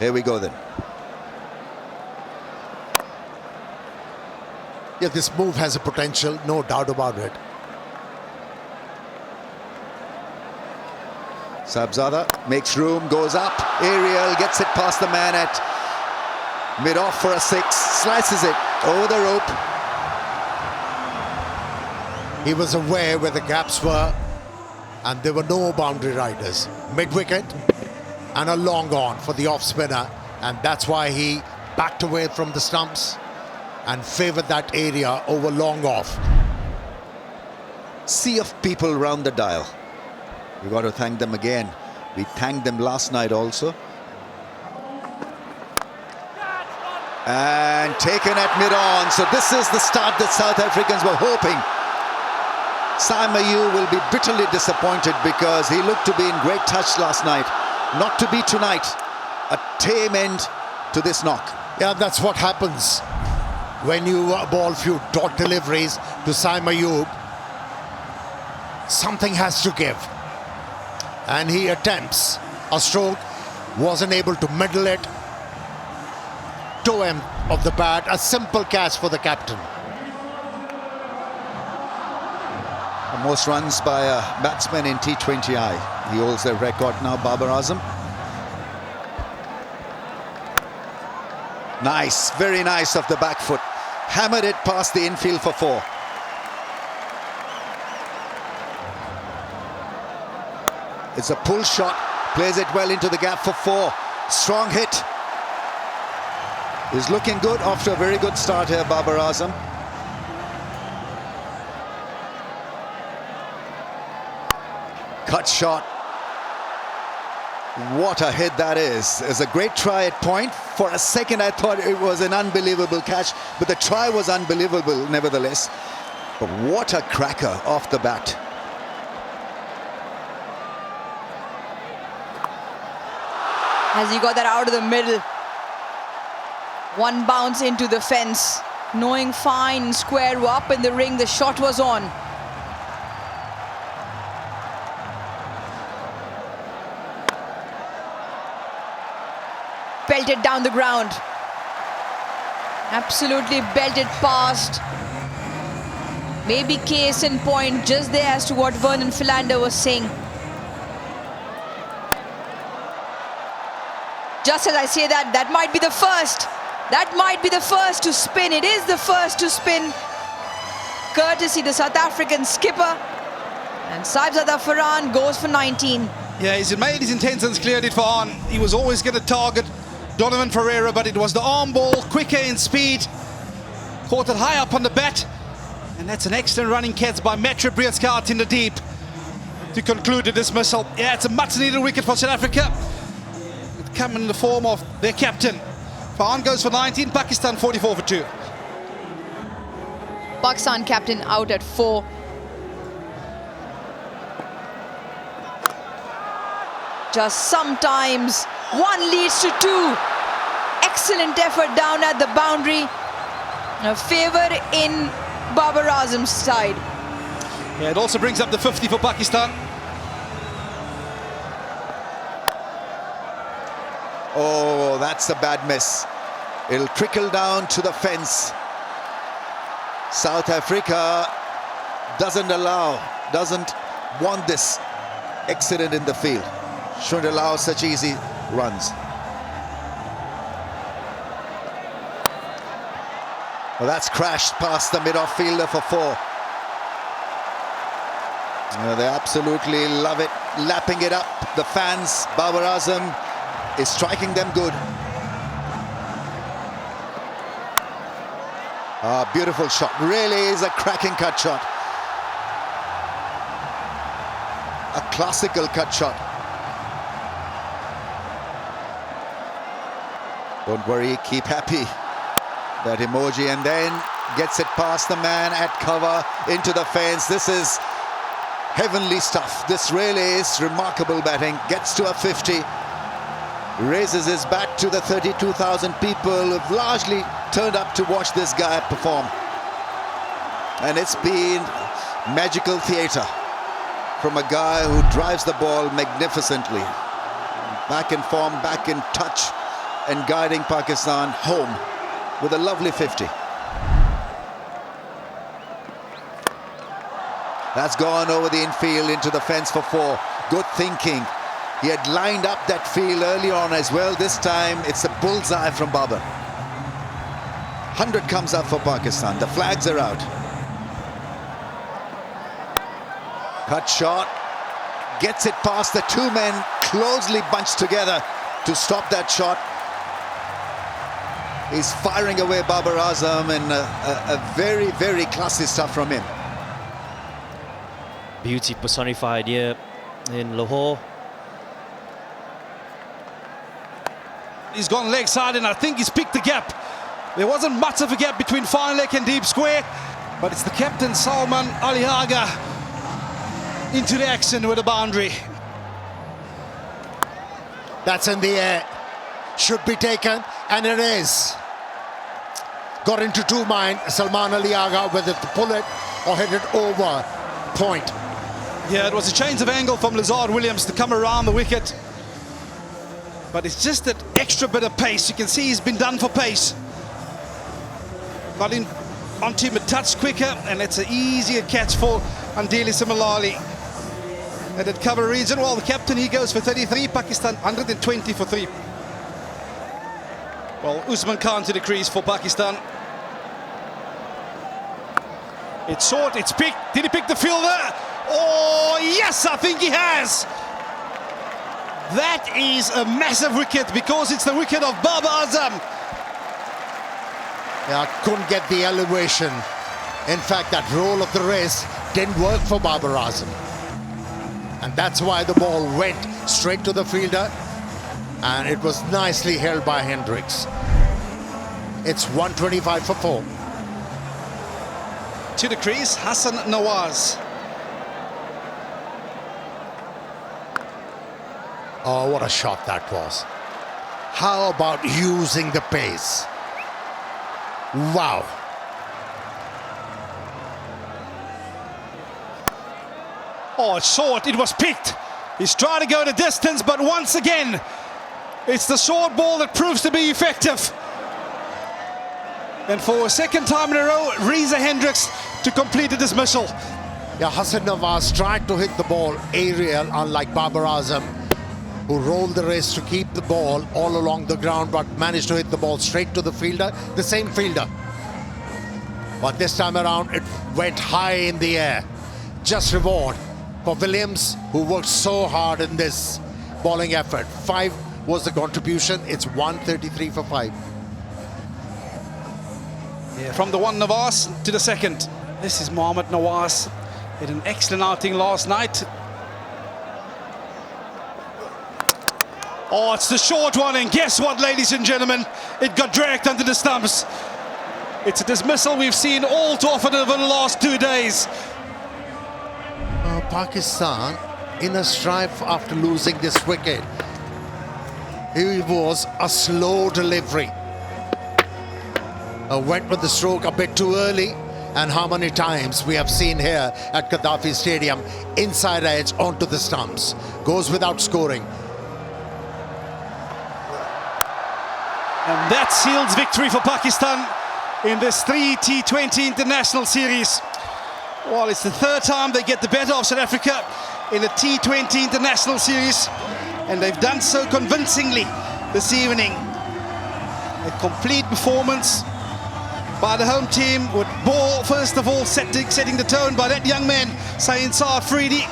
Here we go then. Yeah, this move has a potential, no doubt about it. Sabzada makes room, goes up, aerial, gets it past the man at mid-off for a 6, slices it over the rope. He was aware where the gaps were, and there were no boundary riders. Mid-wicket and a long on for the off-spinner, and that's why he backed away from the stumps and favoured that area over long off. Sea of people round the dial. We've got to thank them again. We thanked them last night also. And taken at mid-on. So this is the start that South Africans were hoping. Saimayu will be bitterly disappointed because he looked to be in great touch last night. Not to be tonight. A tame end to this knock. Yeah, that's what happens when you ball few dot deliveries to Saimayu. Something has to give. And he attempts a stroke, wasn't able to middle it. Toe end of the bat, a simple catch for the captain. The most runs by a batsman in T20I. He holds the record now, Babar Azam. Nice, very nice off the back foot. Hammered it past the infield for 4. It's a pull shot, plays it well into the gap for 4. Strong hit. He's looking good after a very good start here, Babar Azam. Cut shot. What a hit that is. It's a great try at point. For a second I thought it was an unbelievable catch, but the try was unbelievable nevertheless. But what a cracker off the bat. As he got that out of the middle. One bounce into the fence. Knowing fine, square were up in the ring, the shot was on. Belted down the ground. Absolutely belted past. Maybe case in point just there as to what Vernon Philander was saying. Just as I say that, that might be the first. That might be the first to spin. It is the first to spin. Courtesy the South African skipper. And Saibzada Farhan goes for 19. Yeah, he's made his intentions clear, did Farhan. He was always going to target Donovan Ferreira, but it was the arm ball, quicker in speed. Caught it high up on the bat. And that's an excellent running catch by Metro Breedscout in the deep to conclude the dismissal. Yeah, it's a much needed wicket for South Africa. Come in the form of their captain. Farhan goes for 19, Pakistan 44 for 2. Pakistan captain out at 4. Just sometimes one leads to 2. Excellent effort down at the boundary. A favour in Babar Azam's side. Yeah, it also brings up the 50 for Pakistan. Oh, that's a bad miss. It'll trickle down to the fence. South Africa doesn't want this accident in the field. Shouldn't allow such easy runs. Well, that's crashed past the mid-off fielder for 4. They absolutely love it, lapping it up. The fans, Babar Azam is striking them good. Beautiful shot. Really is a cracking cut shot. A classical cut shot. Don't worry, keep happy. That emoji, and then gets it past the man at cover into the fence. This is heavenly stuff. This really is remarkable batting. Gets to a 50. Raises his bat to the 32,000 people who've largely turned up to watch this guy perform. And it's been magical theatre from a guy who drives the ball magnificently. Back in form, back in touch, and guiding Pakistan home with a lovely 50. That's gone over the infield into the fence for 4. Good thinking. He had lined up that field early on as well. This time it's a bullseye from Babar. 100 comes up for Pakistan. The flags are out. Cut shot. Gets it past the 2 men closely bunched together to stop that shot. He's firing away Babar Azam, and a very, very classy stuff from him. Beauty personified here in Lahore. He's gone leg side, and I think he's picked the gap. There wasn't much of a gap between fine leg and deep square, but it's the captain Salman Ali Agha into the action with a boundary. That's in the air. Should be taken, and it is. Got into 2 minds. Salman Ali Agha whether to pull it or hit it over point. Yeah, it was a change of angle from Lazard Williams to come around the wicket. But it's just that extra bit of pace. You can see he's been done for pace. Got in onto him a touch quicker, and it's an easier catch for Andeli Simalali. And at cover region, well, the captain, he goes for 33, Pakistan 120 for 3. Well, Usman Khan to the crease for Pakistan. It's short, it's picked. Did he pick the fielder? Oh, yes, I think he has. That is a massive wicket, because it's the wicket of Babar Azam. Yeah, couldn't get the elevation. In fact, that roll of the wrist didn't work for Babar Azam. And that's why the ball went straight to the fielder. And it was nicely held by Hendricks. It's 125 for 4. To the crease, Hassan Nawaz. Oh, what a shot that was. How about using the pace? Wow. Oh, it's short, it was picked. He's trying to go the distance, but once again, it's the short ball that proves to be effective. And for a second time in a row, Reza Hendricks to complete the dismissal. Yeah, Hassan Nawaz tried to hit the ball aerial, unlike Babar Azam, who rolled the wrist to keep the ball all along the ground, but managed to hit the ball straight to the fielder, the same fielder. But this time around, it went high in the air. Just reward for Williams, who worked so hard in this bowling effort. 5 was the contribution. It's 133 for 5. Yeah, from the one Nawaz to the second. This is Mohammad Nawaz. Had an excellent outing last night. Oh, it's the short one, and guess what, ladies and gentlemen? It got dragged under the stumps. It's a dismissal we've seen all too often over the last 2 days. Pakistan in a strife after losing this wicket. It was a slow delivery. Went with the stroke a bit too early, and how many times we have seen here at Gaddafi Stadium, inside edge onto the stumps. Goes without scoring. And that seals victory for Pakistan in this 3 T20 international series. Well, it's the 3rd time they get the better of South Africa in a T20 international series, and they've done so convincingly this evening. A complete performance by the home team, with ball first of all setting the tone by that young man, Saeed Afridi,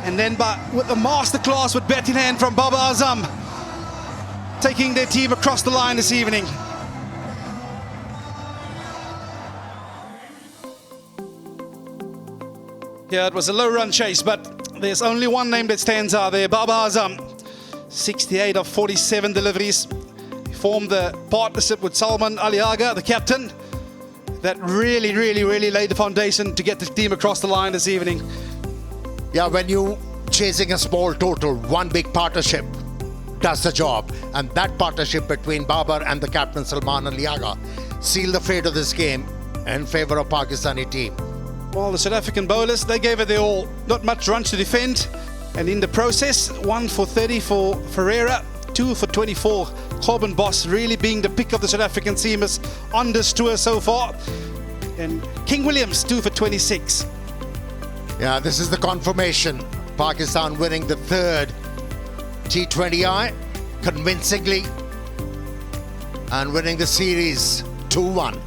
and then with a masterclass with bat in hand from Babar Azam, taking their team across the line this evening. Yeah, it was a low-run chase, but there's only one name that stands out there, Babar Azam. 68 of 47 deliveries. He formed the partnership with Salman Ali Agha, the captain. That really laid the foundation to get the team across the line this evening. Yeah, when you chasing a small total, one big partnership does the job. And that partnership between Babar and the captain Salman Ali Agha sealed the fate of this game in favor of Pakistani team. Well, the South African bowlers, they gave it their all. Not much runs to defend. And in the process, 1 for 30 for Ferreira, 2 for 24. Corbin Boss really being the pick of the South African seamers on this tour so far. And King Williams 2 for 26. Yeah, this is the confirmation. Pakistan winning the third T20I convincingly and winning the series 2-1.